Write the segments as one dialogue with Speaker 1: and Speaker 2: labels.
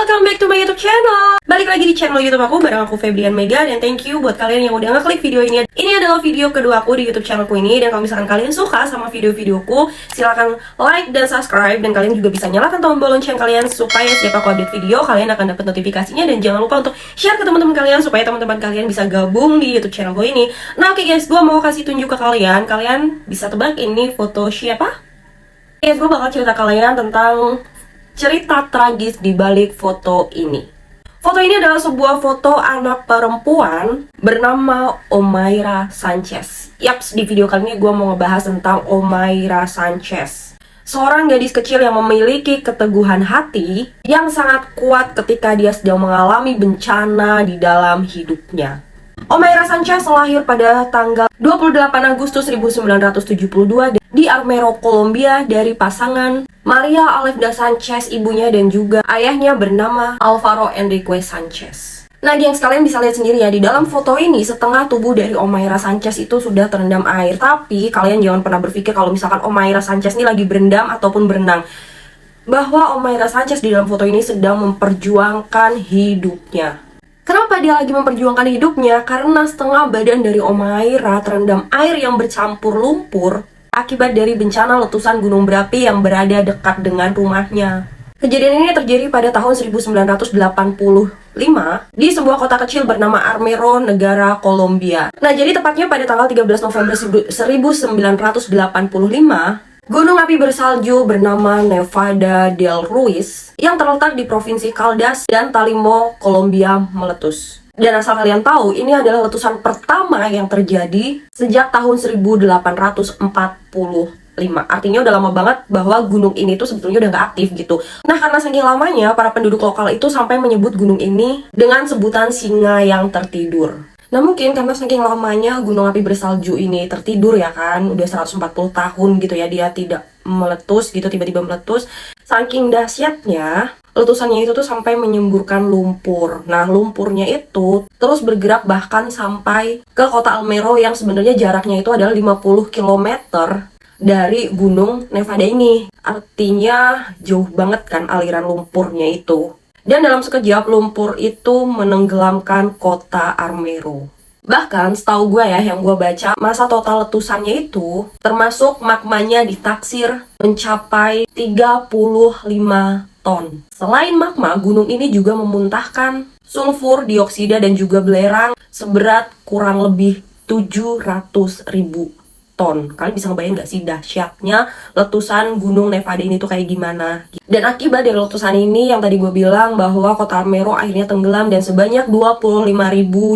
Speaker 1: welcome back to my YouTube channel. Balik lagi di channel YouTube aku bareng aku Febrian Mega. Dan thank you buat kalian yang udah ngeklik video ini. Ini adalah video kedua aku di YouTube channelku ini. Dan kalau misalkan kalian suka sama video-videoku, silahkan like dan subscribe. Dan kalian juga bisa nyalakan tombol lonceng kalian supaya setiap aku update video, kalian akan dapat notifikasinya. Dan jangan lupa untuk share ke teman-teman kalian supaya teman-teman kalian bisa gabung di YouTube channelku ini. Nah oke guys, gue mau kasih tunjuk ke kalian. Kalian bisa tebak ini foto siapa? Guys, gue bakal cerita kalian tentang cerita tragis di balik foto ini. Foto ini adalah sebuah foto anak perempuan bernama Omaira Sanchez. Yaps, di video kali ini gue mau ngebahas tentang Omaira Sanchez. Seorang gadis kecil yang memiliki keteguhan hati yang sangat kuat ketika dia sedang mengalami bencana di dalam hidupnya. Omaira Sanchez lahir pada tanggal 28 Agustus 1972 di Armero, Kolombia dari pasangan Maria Alevda Sanchez, ibunya, dan juga ayahnya bernama Alvaro Enrique Sanchez. Nah, gengs, kalian bisa lihat sendiri ya, di dalam foto ini setengah tubuh dari Omaira Sanchez itu sudah terendam air. Tapi kalian jangan pernah berpikir kalau misalkan Omaira Sanchez ini lagi berendam ataupun berenang, bahwa Omaira Sanchez di dalam foto ini sedang memperjuangkan hidupnya. Kenapa dia lagi memperjuangkan hidupnya? Karena setengah badan dari Omaira terendam air yang bercampur lumpur akibat dari bencana letusan gunung berapi yang berada dekat dengan rumahnya. Kejadian ini terjadi pada tahun 1985 di sebuah kota kecil bernama Armero, negara Kolombia. Nah, jadi tepatnya pada tanggal 13 November 1985, gunung api bersalju bernama Nevada del Ruiz yang terletak di provinsi Caldas dan Tolima, Kolombia meletus. Dan asal kalian tahu, ini adalah letusan pertama yang terjadi sejak tahun 1845. Artinya udah lama banget bahwa gunung ini tuh sebetulnya udah gak aktif gitu. Nah, karena saking lamanya, para penduduk lokal itu sampai menyebut gunung ini dengan sebutan singa yang tertidur. Nah, mungkin karena saking lamanya gunung api bersalju ini tertidur ya kan, udah 140 tahun gitu ya, dia tidak meletus gitu, tiba-tiba meletus. Saking dahsyatnya, letusannya itu tuh sampai menyemburkan lumpur. Nah, lumpurnya itu terus bergerak bahkan sampai ke kota Armero yang sebenarnya jaraknya itu adalah 50 km dari gunung Nevada ini. Artinya jauh banget kan aliran lumpurnya itu. Dan dalam sekejap lumpur itu menenggelamkan kota Armero. Bahkan setahu gue ya, yang gue baca, masa total letusannya itu termasuk magmanya ditaksir mencapai 35 ton. Selain magma, gunung ini juga memuntahkan sulfur, dioksida, dan juga belerang seberat kurang lebih 700.000 ton. Kalian bisa ngebayang gak sih dahsyatnya letusan gunung Nevada ini tuh kayak gimana? Dan akibat dari letusan ini yang tadi gue bilang bahwa kota Armero akhirnya tenggelam dan sebanyak 25.000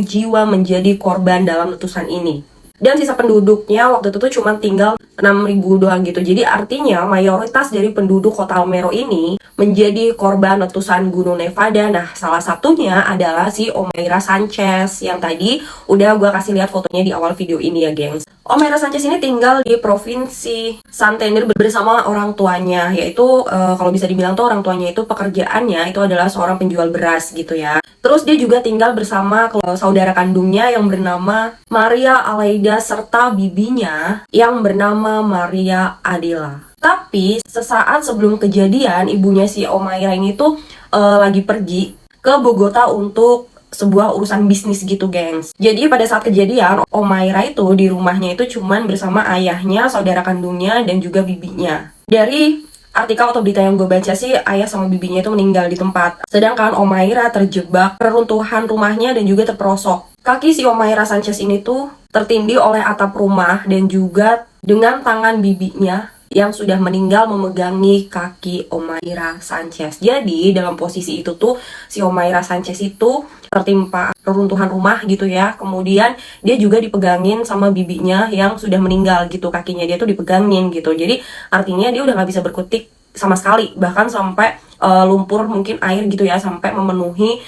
Speaker 1: jiwa menjadi korban dalam letusan ini. Dan sisa penduduknya waktu itu tuh cuma tinggal 6.000 doang gitu. Jadi artinya mayoritas dari penduduk kota Armero ini menjadi korban letusan gunung Nevada. Nah, salah satunya adalah si Omaira Sanchez yang tadi udah gue kasih lihat fotonya di awal video ini ya, gengs. Omaira Sanchez ini tinggal di provinsi Santander bersama orang tuanya, yaitu kalau bisa dibilang tuh orang tuanya itu pekerjaannya itu adalah seorang penjual beras gitu ya. Terus dia juga tinggal bersama saudara kandungnya yang bernama Maria Aleida serta bibinya yang bernama Maria Adela. Tapi sesaat sebelum kejadian, ibunya si Omaira ini tuh lagi pergi ke Bogota untuk sebuah urusan bisnis gitu, gengs. Jadi pada saat kejadian, Omaira itu di rumahnya itu cuman bersama ayahnya, saudara kandungnya, dan juga bibinya. Dari artikel atau berita yang gue baca sih, ayah sama bibinya itu meninggal di tempat. Sedangkan Omaira terjebak reruntuhan rumahnya dan juga terperosok. Kaki si Omaira Sanchez ini tuh tertindih oleh atap rumah dan juga dengan tangan bibinya yang sudah meninggal memegangi kaki Omaira Sanchez. Jadi dalam posisi itu tuh si Omaira Sanchez itu tertimpa reruntuhan rumah gitu ya. Kemudian dia juga dipegangin sama bibinya yang sudah meninggal gitu, kakinya dia tuh dipegangin gitu. Jadi artinya dia udah gak bisa berkutik sama sekali, bahkan sampai lumpur mungkin air gitu ya, sampai memenuhi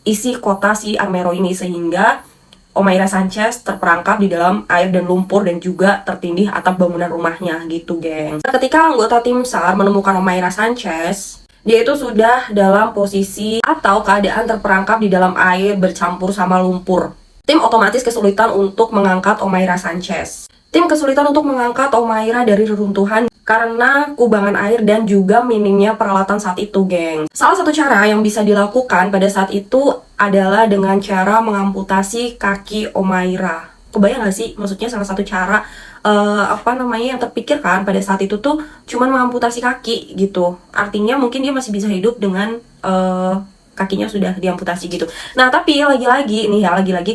Speaker 1: isi kota si Armero ini, sehingga Omaira Sanchez terperangkap di dalam air dan lumpur dan juga tertindih atap bangunan rumahnya gitu, geng. Ketika anggota tim SAR menemukan Omaira Sanchez, dia itu sudah dalam posisi atau keadaan terperangkap di dalam air bercampur sama lumpur. Tim otomatis kesulitan untuk mengangkat Omaira Sanchez. Tim kesulitan untuk mengangkat Omaira dari reruntuhan karena kubangan air dan juga minimnya peralatan saat itu, geng. Salah satu cara yang bisa dilakukan pada saat itu adalah dengan cara mengamputasi kaki Omaira. Kebayang gak sih? Maksudnya salah satu cara yang terpikirkan pada saat itu tuh cuman mengamputasi kaki gitu. Artinya mungkin dia masih bisa hidup dengan kakinya sudah diamputasi gitu. Nah, tapi lagi-lagi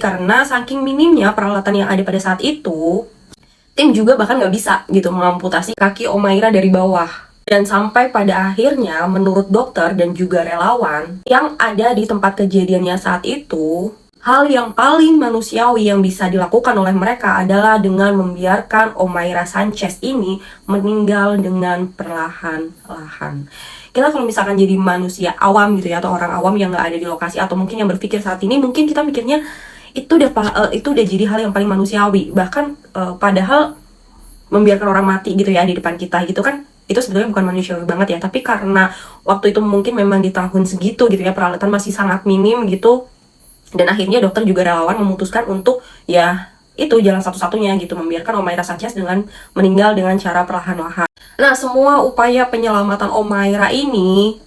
Speaker 1: karena saking minimnya peralatan yang ada pada saat itu, tim juga bahkan nggak bisa gitu mengamputasi kaki Omaira dari bawah. Dan sampai pada akhirnya, menurut dokter dan juga relawan yang ada di tempat kejadiannya saat itu, hal yang paling manusiawi yang bisa dilakukan oleh mereka adalah dengan membiarkan Omaira Sanchez ini meninggal dengan perlahan-lahan. Kita kalau misalkan jadi manusia awam gitu ya, atau orang awam yang nggak ada di lokasi, atau mungkin yang berpikir saat ini, mungkin kita mikirnya itu udah jadi hal yang paling manusiawi. Bahkan padahal membiarkan orang mati gitu ya di depan kita gitu kan, itu sebenarnya bukan manusiawi banget ya. Tapi karena waktu itu mungkin memang di tahun segitu gitu ya, peralatan masih sangat minim gitu. Dan akhirnya dokter juga relawan memutuskan untuk ya itu jalan satu-satunya gitu, membiarkan Omaira Sanchez dengan meninggal dengan cara perlahan-lahan. Nah, semua upaya penyelamatan Omaira ini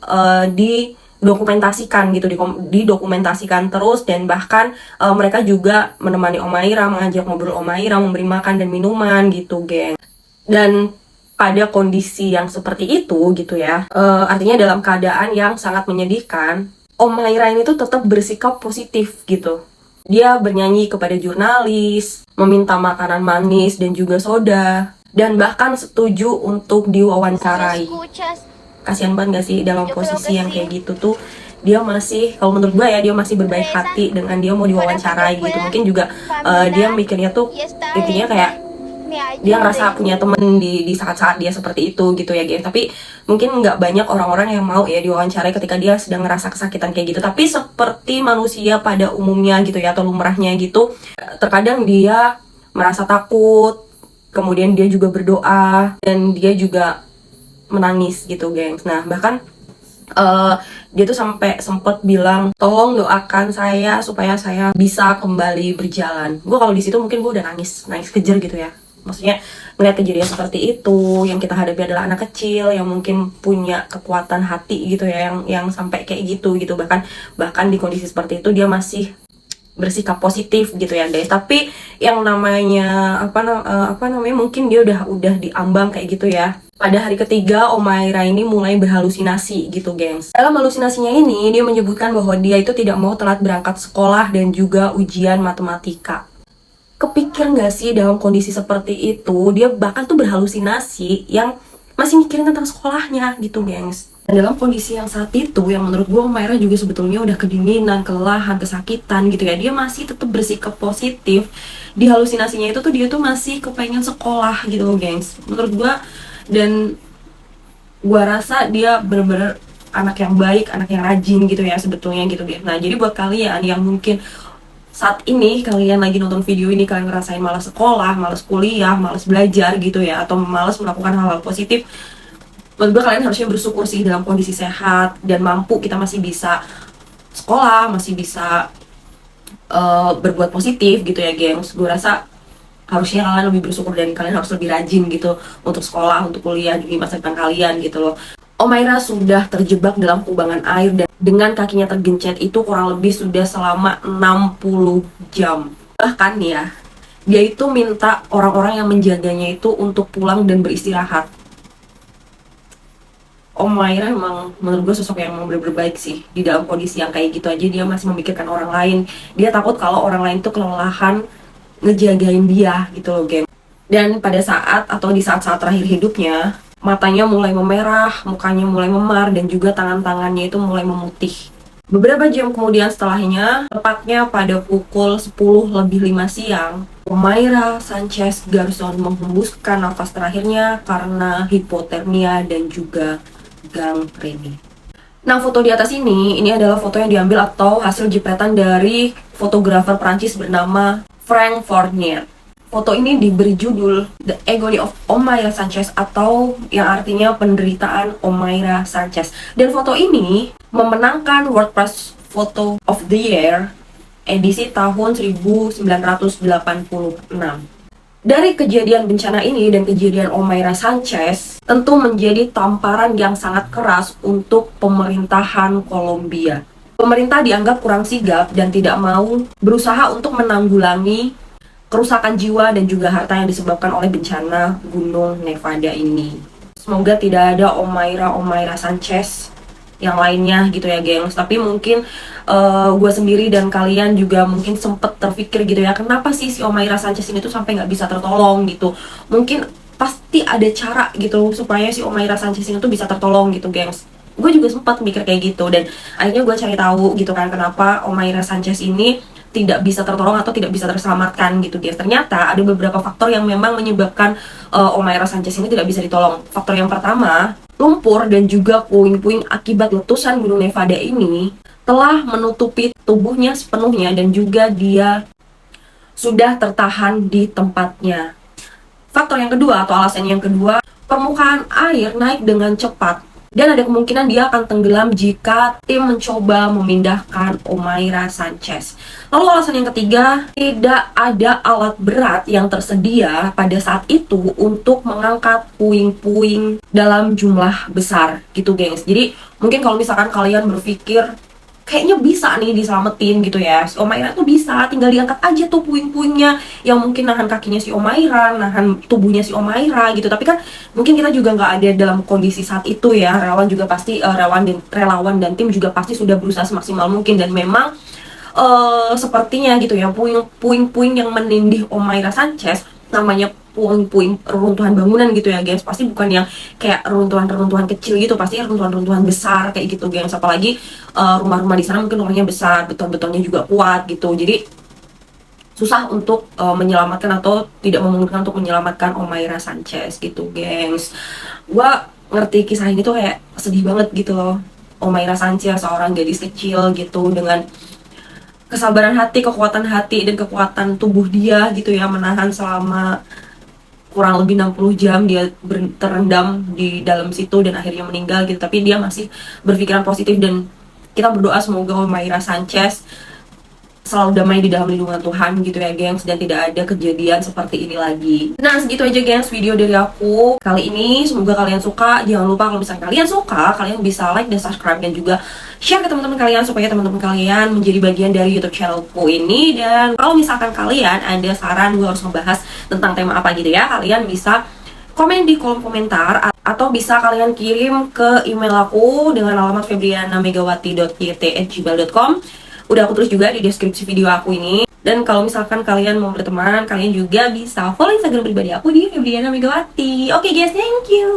Speaker 1: didokumentasikan gitu, didokumentasikan terus, dan bahkan mereka juga menemani Omaira, mengajak ngobrol Omaira, memberi makan dan minuman gitu, geng. Dan pada kondisi yang seperti itu gitu ya, artinya dalam keadaan yang sangat menyedihkan, Omaira ini tuh tetap bersikap positif gitu. Dia bernyanyi kepada jurnalis, meminta makanan manis dan juga soda, dan bahkan setuju untuk diwawancarai. Kasian banget gak sih dalam posisi yang kayak gitu tuh, dia masih, kalau menurut gue ya, dia masih berbaik hati dengan dia mau diwawancarai gitu. Mungkin juga dia mikirnya tuh intinya kayak dia ngerasa punya temen di saat-saat dia seperti itu gitu ya, geng. Tapi mungkin nggak banyak orang-orang yang mau ya diwawancarai ketika dia sedang ngerasa kesakitan kayak gitu. Tapi seperti manusia pada umumnya gitu ya, atau lumrahnya gitu, terkadang dia merasa takut, kemudian dia juga berdoa, dan dia juga menangis gitu, gengs. Nah, bahkan dia tuh sampai sempet bilang, tolong doakan saya supaya saya bisa kembali berjalan. Gue kalau di situ mungkin gue udah nangis kejer gitu ya. Maksudnya melihat kejadian seperti itu, yang kita hadapi adalah anak kecil yang mungkin punya kekuatan hati gitu ya, yang sampai kayak gitu bahkan di kondisi seperti itu dia masih bersikap positif gitu ya, guys. Tapi yang namanya mungkin dia udah diambang kayak gitu ya. Pada hari ketiga, Omaira ini mulai berhalusinasi gitu, gengs. Dalam halusinasinya ini, dia menyebutkan bahwa dia itu tidak mau telat berangkat sekolah dan juga ujian matematika. Kepikir gak sih dalam kondisi seperti itu, dia bahkan tuh berhalusinasi yang masih mikirin tentang sekolahnya gitu, gengs. Dan dalam kondisi yang saat itu, yang menurut gue Omaira juga sebetulnya udah kedinginan, kelelahan, kesakitan gitu ya, dia masih tetap bersikap positif. Di halusinasinya itu tuh dia tuh masih kepengen sekolah gitu, gengs. Menurut gue, dan gue rasa dia bener-bener anak yang baik, anak yang rajin gitu ya sebetulnya gitu, gengs. Nah, jadi buat kalian yang mungkin saat ini kalian lagi nonton video ini, kalian ngerasain malas sekolah, malas kuliah, malas belajar gitu ya, atau malas melakukan hal-hal positif, menurut gue kalian harusnya bersyukur sih dalam kondisi sehat dan mampu, kita masih bisa sekolah, masih bisa berbuat positif gitu ya, gengs. Gue rasa harusnya kalian lebih bersyukur dan kalian harus lebih rajin gitu untuk sekolah, untuk kuliah di masa depan kalian gitu loh. Omaira sudah terjebak dalam kubangan air dan dengan kakinya tergencet itu kurang lebih sudah selama 60 jam. Bahkan ya, dia itu minta orang-orang yang menjaganya itu untuk pulang dan beristirahat. Omaira emang menurut gue sosok yang bener-bener baik sih. Di dalam kondisi yang kayak gitu aja dia masih memikirkan orang lain. Dia takut kalau orang lain tuh kelelahan ngejagain dia gitu loh, geng. Dan pada saat atau di saat-saat terakhir hidupnya, matanya mulai memerah, mukanya mulai memar, dan juga tangan-tangannya itu mulai memutih. Beberapa jam kemudian setelahnya, tepatnya pada pukul 10:05 siang, Omaira Sanchez Garzón menghembuskan nafas terakhirnya karena hipotermia dan juga gangrene. Nah, foto di atas ini adalah foto yang diambil atau hasil jepretan dari fotografer Prancis bernama Frank Fournier. Foto ini diberi judul The Agony of Omaira Sanchez, atau yang artinya penderitaan Omaira Sanchez. Dan foto ini memenangkan World Press Photo of the Year edisi tahun 1986. Dari kejadian bencana ini dan kejadian Omaira Sanchez tentu menjadi tamparan yang sangat keras untuk pemerintahan Kolombia. Pemerintah dianggap kurang sigap dan tidak mau berusaha untuk menanggulangi kerusakan jiwa dan juga harta yang disebabkan oleh bencana Gunung Nevada ini. Semoga tidak ada Omaira Sanchez yang lainnya gitu ya gengs. Tapi mungkin gue sendiri dan kalian juga mungkin sempet terpikir gitu ya, kenapa sih si Omaira Sanchez ini tuh sampai nggak bisa tertolong gitu. Mungkin pasti ada cara gitu supaya si Omaira Sanchez ini tuh bisa tertolong gitu gengs. Gue juga sempat mikir kayak gitu, dan akhirnya gue cari tahu gitu kan kenapa Omaira Sanchez ini tidak bisa tertolong atau tidak bisa terselamatkan gitu guys. Ternyata ada beberapa faktor yang memang menyebabkan Omaira Sanchez ini tidak bisa ditolong. Faktor yang pertama, lumpur dan juga puing-puing akibat letusan Gunung Nevada ini telah menutupi tubuhnya sepenuhnya dan juga dia sudah tertahan di tempatnya. Faktor yang kedua atau alasan yang kedua, permukaan air naik dengan cepat dan ada kemungkinan dia akan tenggelam jika tim mencoba memindahkan Omaira Sanchez. Lalu alasan yang ketiga, tidak ada alat berat yang tersedia pada saat itu untuk mengangkat puing-puing dalam jumlah besar gitu gengs. Jadi mungkin kalau misalkan kalian berpikir kayaknya bisa nih diselamatin gitu ya, si Omaira tuh bisa, tinggal diangkat aja tuh puing-puingnya yang mungkin nahan kakinya si Omaira, nahan tubuhnya si Omaira gitu. Tapi kan mungkin kita juga nggak ada dalam kondisi saat itu ya. Relawan juga pasti relawan dan tim juga pasti sudah berusaha semaksimal mungkin, dan memang sepertinya gitu ya, puing-puing yang menindih Omaira Sanchez namanya puing-puing reruntuhan bangunan gitu ya guys, pasti bukan yang kayak reruntuhan kecil gitu, pasti reruntuhan besar kayak gitu guys. Apalagi rumah-rumah di sana mungkin rumahnya besar, beton-betonnya juga kuat gitu, jadi susah untuk menyelamatkan atau tidak memungkinkan untuk menyelamatkan Omaira Sanchez gitu gengs. Gua ngerti kisah ini tuh kayak sedih banget gitu loh. Omaira Sanchez seorang gadis kecil gitu dengan kesabaran hati, kekuatan hati dan kekuatan tubuh dia gitu ya, menahan selama kurang lebih 60 jam dia terendam di dalam situ dan akhirnya meninggal gitu. Tapi dia masih berpikiran positif dan kita berdoa semoga Omaira Sanchez selalu damai di dalam lindungan Tuhan gitu ya gengs, dan tidak ada kejadian seperti ini lagi. Nah segitu aja gengs video dari aku kali ini, semoga kalian suka. Jangan lupa kalau misalnya kalian suka, kalian bisa like dan subscribe dan juga share ke teman-teman kalian supaya teman-teman kalian menjadi bagian dari YouTube channelku ini. Dan kalau misalkan kalian ada saran gue harus ngebahas tentang tema apa gitu ya, kalian bisa komen di kolom komentar atau bisa kalian kirim ke email aku dengan alamat febrianamegawati.yt@gmail.com. Udah aku tulis juga di deskripsi video aku ini. Dan kalau misalkan kalian mau berteman, kalian juga bisa follow Instagram pribadi aku di Febriana Megawati. Oke guys, thank you.